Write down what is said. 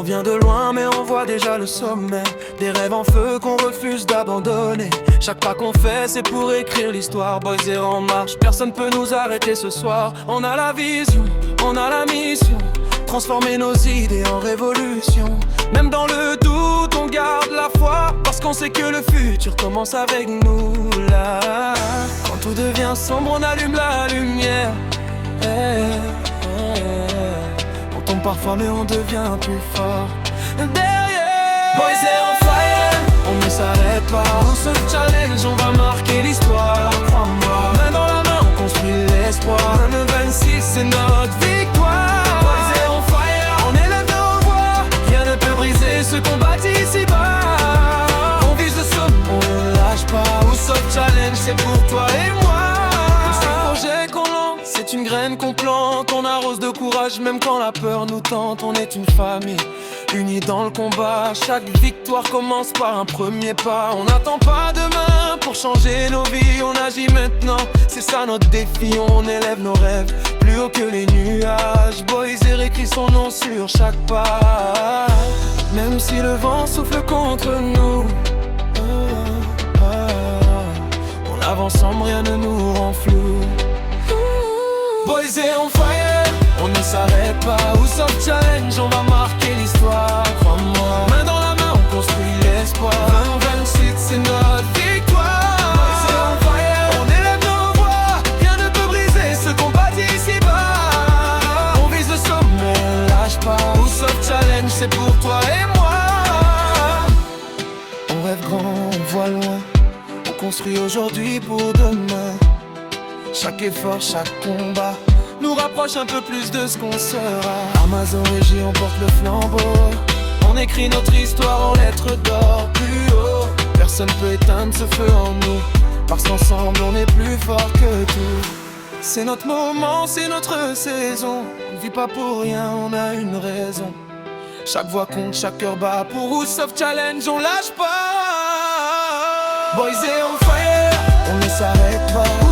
On vient de loin mais on voit déjà le sommet. Des rêves en feu qu'on refuse d'abandonner. Chaque pas qu'on fait c'est pour écrire l'histoire. Boys et en marche, personne peut nous arrêter ce soir. On a la vision, on a la mission, transformer nos idées en révolution. Même dans le doute on garde la foi, parce qu'on sait que le futur commence avec nous là. Quand tout devient sombre on allume la lumière. On tombe parfois mais on devient plus fort. Derrière, boys et on fire, on ne s'arrête pas. On se challenge, on va marquer l'histoire. Crois-moi, main dans la main on construit l'espoir. Le 26 c'est notre victoire. Boys et on fire, on élève nos voix. Rien ne peut briser ce qu'on bâtit ici-bas. On vise le sommet, on ne lâche pas. Oussoft Challenge c'est pour toi et moi. C'est une graine qu'on plante, on arrose de courage même quand la peur nous tente. On est une famille, unie dans le combat. Chaque victoire commence par un premier pas. On n'attend pas demain pour changer nos vies, on agit maintenant. C'est ça notre défi, on élève nos rêves plus haut que les nuages. Boys et écrit son nom sur chaque pas. Même si le vent souffle contre nous, on avance ensemble, rien ne nous rend flou. Boys et on fire, on ne s'arrête pas. Oussoft Challenge, on va marquer l'histoire. Crois-moi, main dans la main, on construit l'espoir. 2026, c'est notre victoire. Boys et on fire, on élève nos voix. Rien ne peut briser ce qu'on bâtit ici-bas. On vise le sommet, on lâche pas. Oussoft Challenge, c'est pour toi et moi. On rêve grand, on voit loin. On construit aujourd'hui pour demain. Chaque effort, chaque combat nous rapproche un peu plus de ce qu'on sera. Amazon Régie, on porte le flambeau. On écrit notre histoire en lettres d'or. Plus haut, personne peut éteindre ce feu en nous, parce qu'ensemble on est plus fort que tout. C'est notre moment, c'est notre saison. On ne vit pas pour rien, on a une raison. Chaque voix compte, chaque cœur bat. Pour Oussoft Challenge, on lâche pas. Boys et on fire, on ne s'arrête pas.